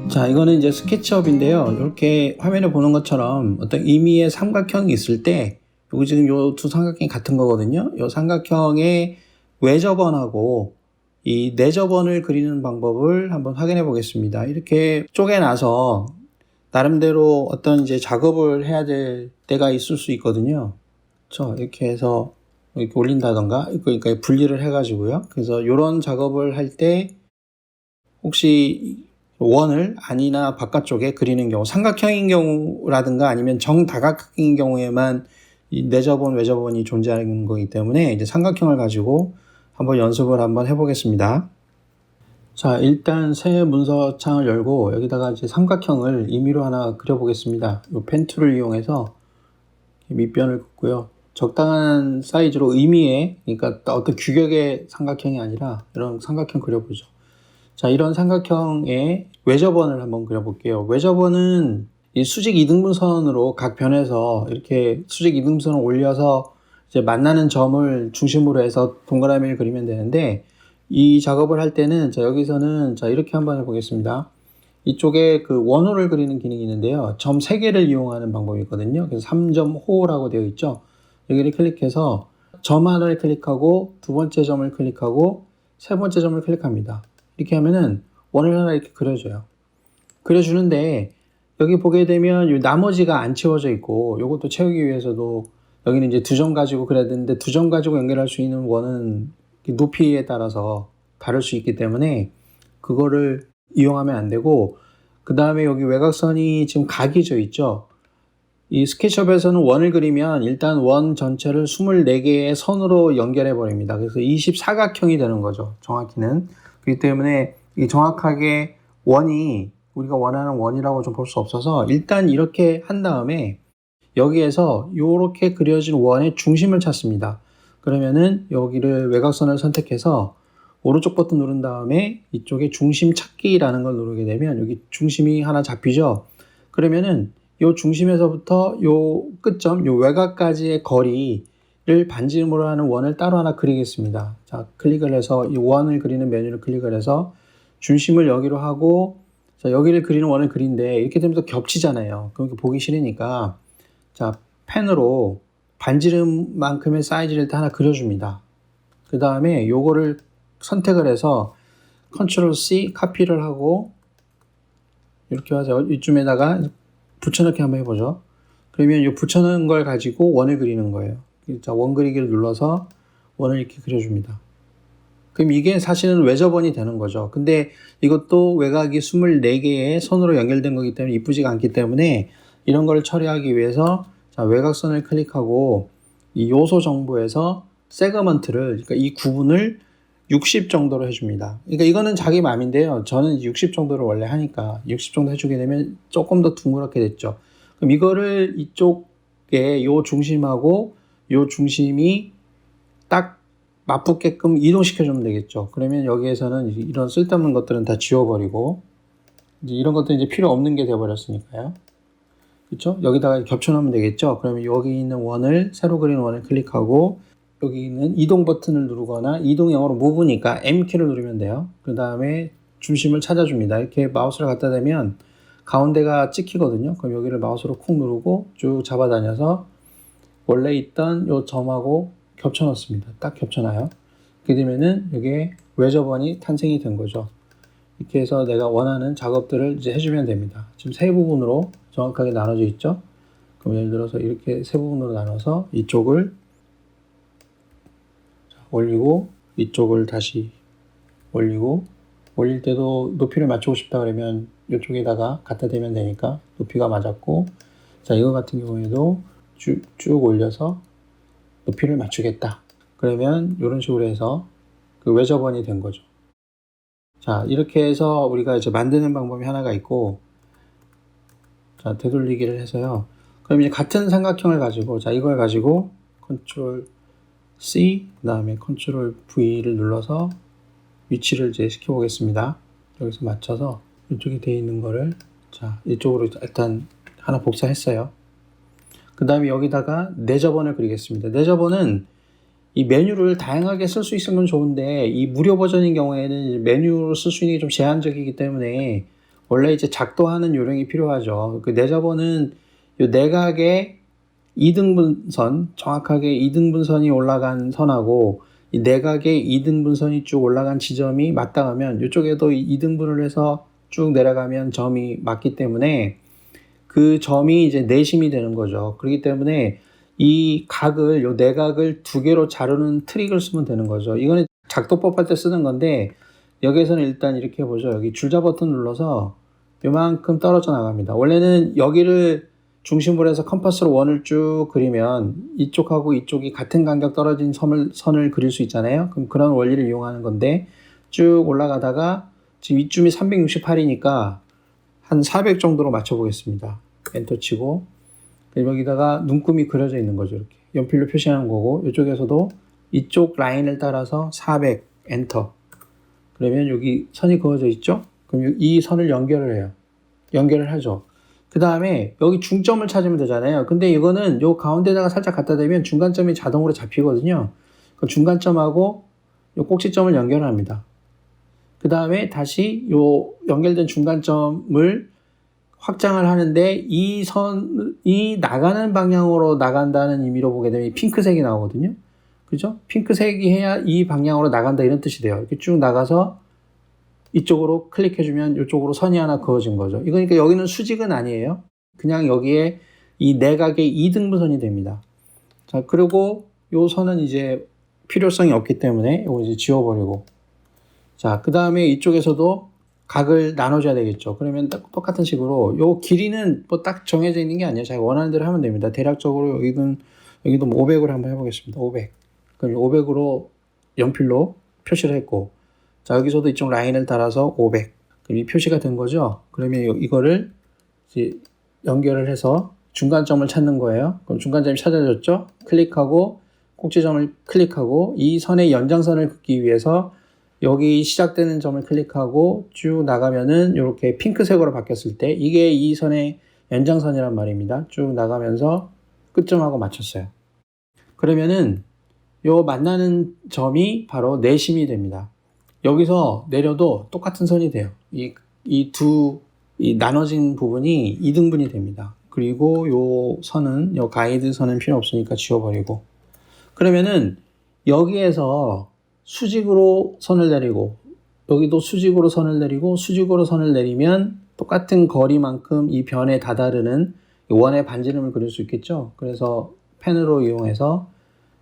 자, 이거는 이제 스케치업인데요. 이렇게 화면에 보는 것처럼 어떤 임의의 삼각형이 있을 때, 여기 지금 요 두 삼각형이 같은 거거든요. 요 삼각형의 외접원하고 이 내접원을 그리는 방법을 한번 확인해 보겠습니다. 이렇게 쪼개놔서 나름대로 어떤 이제 작업을 해야 될 때가 있을 수 있거든요. 그렇죠? 이렇게 해서 이렇게 올린다던가, 그러니까 분리를 해가지고요. 그래서 이런 작업을 할 때 혹시 원을 안이나 바깥쪽에 그리는 경우, 삼각형인 경우라든가 아니면 정다각형인 경우에만 이 내접원, 외접원이 존재하는 거기 때문에 이제 삼각형을 가지고 한번 연습을 한번 해보겠습니다. 자, 일단 새 문서 창을 열고 여기다가 이제 삼각형을 임의로 하나 그려보겠습니다. 이 펜 툴을 이용해서 밑변을 긋고요. 적당한 사이즈로 임의의, 그러니까 어떤 규격의 삼각형이 아니라 이런 삼각형 그려보죠. 자, 이런 삼각형의 외접원을 한번 그려볼게요. 외접원은 이 수직 이등분선으로 각 변에서 이렇게 수직 이등분선을 올려서 이제 만나는 점을 중심으로 해서 동그라미를 그리면 되는데, 이 작업을 할 때는 자, 여기서는 자, 이렇게 한번 해보겠습니다. 이쪽에 그 원호를 그리는 기능이 있는데요. 점 3개를 이용하는 방법이 있거든요. 그래서 3점 호라고 되어 있죠. 여기를 클릭해서 점 하나를 클릭하고 두 번째 점을 클릭하고 세 번째 점을 클릭합니다. 이렇게 하면은 원을 하나 이렇게 그려줘요. 그려주는데 여기 보게 되면 이 나머지가 안 채워져 있고, 이것도 채우기 위해서도 여기는 이제 두 점 가지고 그려야 되는데, 두 점 가지고 연결할 수 있는 원은 높이에 따라서 다를 수 있기 때문에 그거를 이용하면 안 되고, 그 다음에 여기 외곽선이 지금 각이 져 있죠. 이 스케치업에서는 원을 그리면 일단 원 전체를 24개의 선으로 연결해 버립니다. 그래서 24각형이 되는 거죠, 정확히는. 그렇기 때문에 이 정확하게 원이 우리가 원하는 원이라고 좀 볼 수 없어서 일단 이렇게 한 다음에 여기에서 이렇게 그려진 원의 중심을 찾습니다. 그러면은 여기를 외곽선을 선택해서 오른쪽 버튼 누른 다음에 이쪽에 중심 찾기라는 걸 누르게 되면 여기 중심이 하나 잡히죠. 그러면은 이 중심에서부터 이 끝점, 이 외곽까지의 거리를 반지름으로 하는 원을 따로 하나 그리겠습니다. 자, 클릭을 해서 이 원을 그리는 메뉴를 클릭을 해서 중심을 여기로 하고, 자, 여기를 그리는 원을 그린데 이렇게 되면 또 겹치잖아요. 그럼 보기 싫으니까 자, 펜으로 반지름만큼의 사이즈를 일단 하나 그려줍니다. 그 다음에 요거를 선택을 해서 컨트롤 C 카피를 하고 이렇게 해서 이쯤에다가 붙여넣기 한번 해보죠. 그러면 이 붙여넣은 걸 가지고 원을 그리는 거예요. 자, 원 그리기를 눌러서 원을 이렇게 그려줍니다. 그럼 이게 사실은 외접원이 되는 거죠. 근데 이것도 외곽이 24개의 선으로 연결된 거기 때문에 이쁘지가 않기 때문에 이런 걸 처리하기 위해서 자, 외곽선을 클릭하고 이 요소 정보에서 세그먼트를, 그러니까 이 구분을 60 정도로 해줍니다. 그러니까 이거는 자기 맘인데요. 저는 60 정도를 원래 하니까 60 정도 해주게 되면 조금 더 둥그렇게 됐죠. 그럼 이거를 이쪽에 요 중심하고 요 중심이 딱 맞붙게끔 이동시켜주면 되겠죠. 그러면 여기에서는 이런 쓸데없는 것들은 다 지워버리고, 이제 이런 것들은 이제 필요 없는 게 되어버렸으니까요. 그렇죠? 여기다가 겹쳐놓으면 되겠죠. 그러면 여기 있는 원을, 새로 그린 원을 클릭하고 여기 있는 이동 버튼을 누르거나, 이동 영어로 move니까 M키를 누르면 돼요. 그 다음에 중심을 찾아줍니다. 이렇게 마우스를 갖다 대면 가운데가 찍히거든요. 그럼 여기를 마우스로 쿵 누르고 쭉 잡아다녀서 원래 있던 이 점하고 겹쳐 넣습니다. 딱 겹쳐놔요. 그렇게 되면은 여기에 외접원이 탄생이 된 거죠. 이렇게 해서 내가 원하는 작업들을 이제 해주면 됩니다. 지금 세 부분으로 정확하게 나눠져 있죠. 그럼 예를 들어서 이렇게 세 부분으로 나눠서 이쪽을 올리고 이쪽을 다시 올리고, 올릴 때도 높이를 맞추고 싶다 그러면 이쪽에다가 갖다 대면 되니까 높이가 맞았고, 자, 이거 같은 경우에도 쭉 올려서 높이를 맞추겠다. 그러면 이런 식으로 해서 그 외접원이 된 거죠. 자, 이렇게 해서 우리가 이제 만드는 방법이 하나가 있고, 자, 되돌리기를 해서요. 그럼 이제 같은 삼각형을 가지고, 자, 이걸 가지고 컨트롤 C, 그 다음에 컨트롤 V를 눌러서 위치를 이제 시켜보겠습니다. 여기서 맞춰서 이쪽에 되어 있는 거를, 자, 이쪽으로 일단 하나 복사했어요. 그 다음에 여기다가 내접원을 그리겠습니다. 내접원은 이 메뉴를 다양하게 쓸 수 있으면 좋은데, 이 무료 버전인 경우에는 메뉴로 쓸 수 있는 게 좀 제한적이기 때문에 원래 이제 작도하는 요령이 필요하죠. 그 내접어는 요 내각의 이등분선, 정확하게 이등분선이 올라간 선하고 이 내각의 이등분선이 쭉 올라간 지점이 맞닿으면 이쪽에도 이등분을 해서 쭉 내려가면 점이 맞기 때문에 그 점이 이제 내심이 되는 거죠. 그렇기 때문에 이 각을, 요 내각을 두 개로 자르는 트릭을 쓰면 되는 거죠. 이거는 작도법 할 때 쓰는 건데 여기에서는 일단 이렇게 해보죠. 여기 줄자 버튼 눌러서 요만큼 떨어져 나갑니다. 원래는 여기를 중심으로 해서 컴파스로 원을 쭉 그리면 이쪽하고 이쪽이 같은 간격 떨어진 선을 그릴 수 있잖아요. 그럼 그런 원리를 이용하는 건데 쭉 올라가다가 지금 이쯤이 368이니까 한 400 정도로 맞춰보겠습니다. 엔터 치고 여기다가 눈금이 그려져 있는 거죠. 이렇게 연필로 표시하는 거고 이쪽에서도 이쪽 라인을 따라서 400 엔터. 그러면 여기 선이 그어져 있죠? 그럼 이 선을 연결을 해요. 연결을 하죠. 그 다음에 여기 중점을 찾으면 되잖아요. 근데 이거는 요 가운데다가 살짝 갖다 대면 중간점이 자동으로 잡히거든요. 그 중간점하고 요 꼭지점을 연결합니다. 그 다음에 다시 요 연결된 중간점을 확장을 하는데 이 선이 나가는 방향으로 나간다는 의미로 보게 되면 핑크색이 나오거든요. 그죠? 핑크색이 해야 이 방향으로 나간다 이런 뜻이 돼요. 이렇게 쭉 나가서 이쪽으로 클릭해주면 이쪽으로 선이 하나 그어진 거죠. 그러니까 여기는 수직은 아니에요. 그냥 여기에 이 내각의 2등분선이 됩니다. 자, 그리고 요 선은 이제 필요성이 없기 때문에 이거 이제 지워버리고. 자, 그 다음에 이쪽에서도 각을 나눠줘야 되겠죠. 그러면 똑같은 식으로 요 길이는 뭐 딱 정해져 있는 게 아니에요. 자기가 원하는 대로 하면 됩니다. 대략적으로 여기도 뭐 500으로 한번 해보겠습니다. 500. 그럼 500으로 연필로 표시를 했고, 자, 여기서도 이쪽 라인을 따라서 500. 그럼 이 표시가 된 거죠. 그러면 이거를 이제 연결을 해서 중간점을 찾는 거예요. 그럼 중간점이 찾아졌죠? 클릭하고 꼭지점을 클릭하고 이 선의 연장선을 긋기 위해서 여기 시작되는 점을 클릭하고 쭉 나가면은 이렇게 핑크색으로 바뀌었을 때 이게 이 선의 연장선이란 말입니다. 쭉 나가면서 끝점하고 맞췄어요. 그러면은 요 만나는 점이 바로 내심이 됩니다. 여기서 내려도 똑같은 선이 돼요. 이 나눠진 부분이 2등분이 됩니다. 그리고 요 선은, 요 가이드 선은 필요 없으니까 지워버리고. 그러면은 여기에서 수직으로 선을 내리고, 여기도 수직으로 선을 내리고, 수직으로 선을 내리면 똑같은 거리만큼 이 변에 다다르는 원의 반지름을 그릴 수 있겠죠? 그래서 펜으로 이용해서,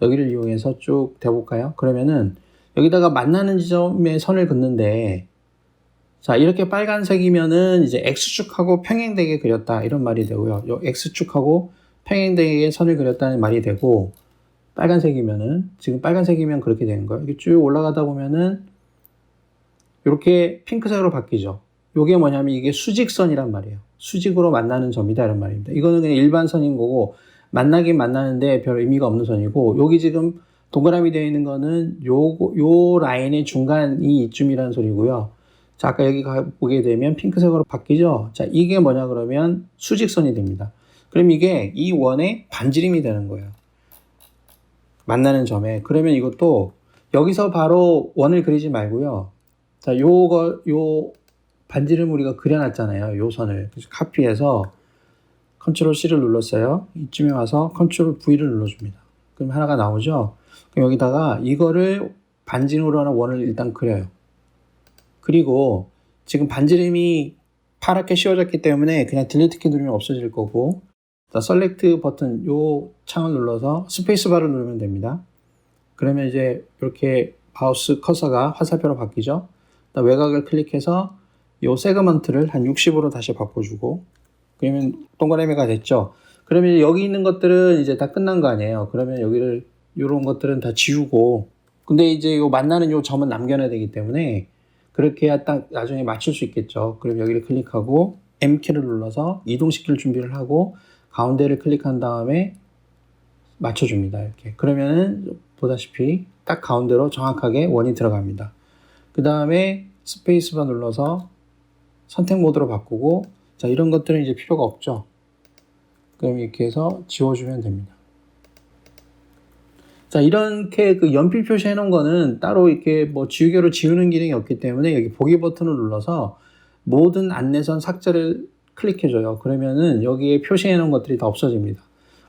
여기를 이용해서 쭉 대볼까요? 그러면은 여기다가 만나는 지점에 선을 긋는데, 자, 이렇게 빨간색이면은 이제 X축하고 평행되게 그렸다. 이런 말이 되고요. 요 X축하고 평행되게 선을 그렸다는 말이 되고, 빨간색이면은, 지금 빨간색이면 그렇게 되는 거예요. 이렇게 쭉 올라가다 보면은, 이렇게 핑크색으로 바뀌죠. 요게 뭐냐면 이게 수직선이란 말이에요. 수직으로 만나는 점이다. 이런 말입니다. 이거는 그냥 일반선인 거고, 만나긴 만나는데 별 의미가 없는 선이고, 여기 지금 동그라미 되어 있는 거는 요 라인의 중간이 이쯤이라는 소리고요. 자, 아까 여기 보게 되면 핑크색으로 바뀌죠? 자, 이게 뭐냐 그러면 수직선이 됩니다. 그럼 이게 이 원의 반지름이 되는 거예요. 만나는 점에. 그러면 이것도 여기서 바로 원을 그리지 말고요. 자, 요 반지름 우리가 그려놨잖아요. 요 선을. 그래서 카피해서 컨트롤 C를 눌렀어요. 이쯤에 와서 컨트롤 V를 눌러줍니다. 그럼 하나가 나오죠? 그럼 여기다가 이거를 반지름으로 하는 원을 일단 그려요. 그리고 지금 반지름이 파랗게 씌워졌기 때문에 그냥 딜리트 키 누르면 없어질 거고, 자, 셀렉트 버튼 요 창을 눌러서 스페이스바를 누르면 됩니다. 그러면 이제 이렇게 마우스 커서가 화살표로 바뀌죠. 외곽을 클릭해서 요 세그먼트를 한 60으로 다시 바꿔주고, 그러면 동그라미가 됐죠. 그러면 여기 있는 것들은 이제 다 끝난 거 아니에요. 그러면 여기를 요런 것들은 다 지우고, 근데 이제 요 만나는 요 점은 남겨놔야 되기 때문에 그렇게 해야 딱 나중에 맞출 수 있겠죠. 그럼 여기를 클릭하고 M키를 눌러서 이동시킬 준비를 하고 가운데를 클릭한 다음에 맞춰줍니다. 이렇게. 그러면은 보다시피 딱 가운데로 정확하게 원이 들어갑니다. 그 다음에 스페이스바 눌러서 선택 모드로 바꾸고, 자, 이런 것들은 이제 필요가 없죠. 그럼 이렇게 해서 지워주면 됩니다. 자, 이렇게 그 연필 표시해 놓은 거는 따로 이렇게 뭐 지우개로 지우는 기능이 없기 때문에 여기 보기 버튼을 눌러서 모든 안내선 삭제를 클릭해줘요. 그러면은 여기에 표시해 놓은 것들이 다 없어집니다.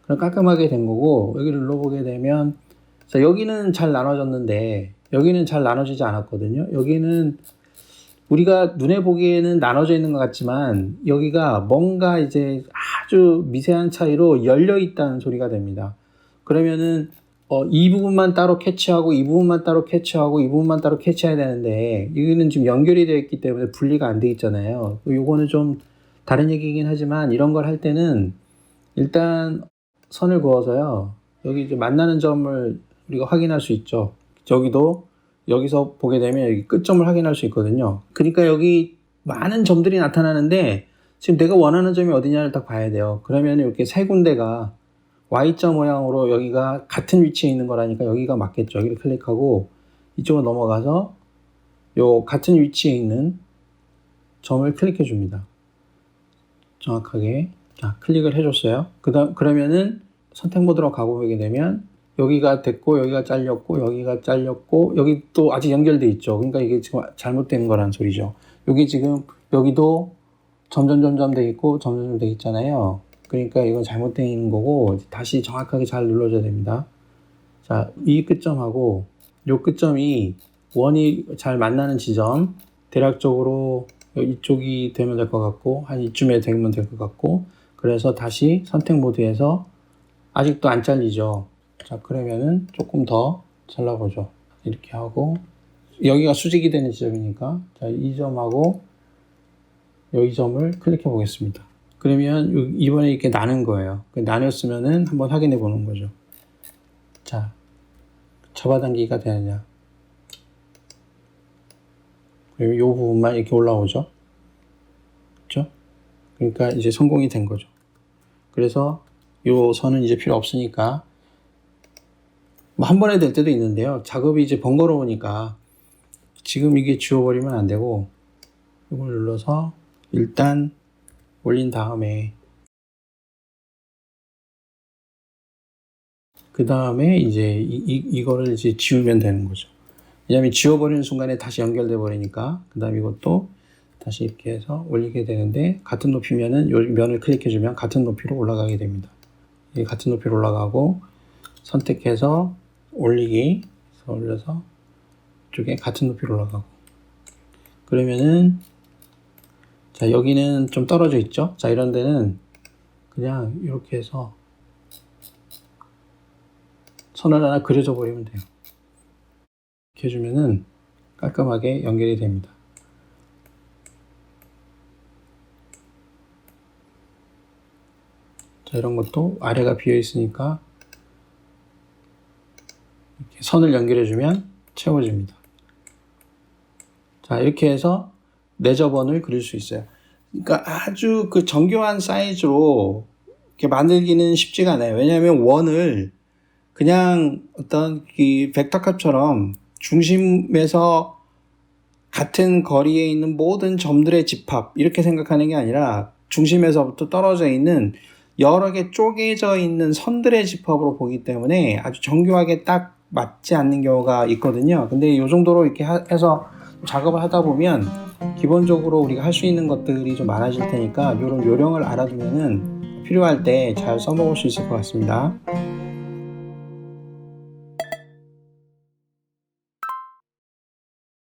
그럼 깔끔하게 된 거고, 여기를 눌러보게 되면, 자, 여기는 잘 나눠졌는데, 여기는 잘 나눠지지 않았거든요. 여기는 우리가 눈에 보기에는 나눠져 있는 것 같지만, 여기가 뭔가 이제 아주 미세한 차이로 열려 있다는 소리가 됩니다. 그러면은, 이 부분만 따로 캐치하고, 이 부분만 따로 캐치하고, 이 부분만 따로 캐치해야 되는데, 여기는 지금 연결이 되어 있기 때문에 분리가 안 돼 있잖아요. 요거는 좀 다른 얘기긴 하지만, 이런 걸 할 때는, 일단, 선을 그어서요. 여기 이제 만나는 점을 우리가 확인할 수 있죠. 여기서 보게 되면 여기 끝점을 확인할 수 있거든요. 그러니까 여기 많은 점들이 나타나는데 지금 내가 원하는 점이 어디냐를 딱 봐야 돼요. 그러면 이렇게 세 군데가 Y자 모양으로 여기가 같은 위치에 있는 거라니까 여기가 맞겠죠. 여기를 클릭하고 이쪽으로 넘어가서 요 같은 위치에 있는 점을 클릭해 줍니다. 정확하게. 자, 클릭을 해줬어요. 그러면은 선택 모드로 가보게 되면 여기가 됐고, 여기가 잘렸고, 여기가 잘렸고, 여기 또 아직 연결돼 있죠. 그러니까 이게 지금 잘못된 거란 소리죠. 여기 지금, 여기도 점점점점 돼 있고, 점점점 돼 있잖아요. 그러니까 이건 잘못된 있는 거고, 다시 정확하게 잘 눌러줘야 됩니다. 자, 이 끝점하고, 요 끝점이 원이 잘 만나는 지점, 대략적으로 이쪽이 되면 될 것 같고, 한 이쯤에 되면 될 것 같고, 그래서 다시 선택 모드에서 아직도 안 잘리죠. 자, 그러면은 조금 더 잘라보죠. 이렇게 하고, 여기가 수직이 되는 지점이니까, 자, 이 점하고 여기 점을 클릭해 보겠습니다. 그러면 이번에 이렇게 나눈 거예요. 나눴으면은 한번 확인해 보는 거죠. 자, 잡아당기기가 되느냐. 그리고 이 부분만 이렇게 올라오죠. 그렇죠? 그러니까 이제 성공이 된 거죠. 그래서 이 선은 이제 필요 없으니까 한 번에 될 때도 있는데요. 작업이 이제 번거로우니까 지금 이게 지워버리면 안 되고 이걸 눌러서 일단 올린 다음에 그 다음에 이제 이거를 이제 지우면 되는 거죠. 왜냐하면 지워버리는 순간에 다시 연결돼 버리니까 그 다음 이것도 다시 이렇게 해서 올리게 되는데 같은 높이면은 요 면을 클릭해주면 같은 높이로 올라가게 됩니다. 이게 같은 높이로 올라가고 선택해서 올리기 해서 올려서 이쪽에 같은 높이로 올라가고 그러면은 자 여기는 좀 떨어져 있죠. 자 이런 데는 그냥 이렇게 해서 선을 하나 그려줘 버리면 돼요. 이렇게 해주면은 깔끔하게 연결이 됩니다. 자 이런 것도 아래가 비어 있으니까 이렇게 선을 연결해주면 채워집니다. 자 이렇게 해서 내저번을 그릴 수 있어요. 그러니까 아주 그 정교한 사이즈로 이렇게 만들기는 쉽지가 않아요. 왜냐하면 원을 그냥 어떤 이 벡터값처럼 중심에서 같은 거리에 있는 모든 점들의 집합 이렇게 생각하는 게 아니라 중심에서부터 떨어져 있는 여러 개 쪼개져 있는 선들의 집합으로 보기 때문에 아주 정교하게 딱 맞지 않는 경우가 있거든요. 근데 이 정도로 이렇게 해서 작업을 하다 보면 기본적으로 우리가 할 수 있는 것들이 좀 많아질 테니까 이런 요령을 알아두면은 필요할 때 잘 써먹을 수 있을 것 같습니다.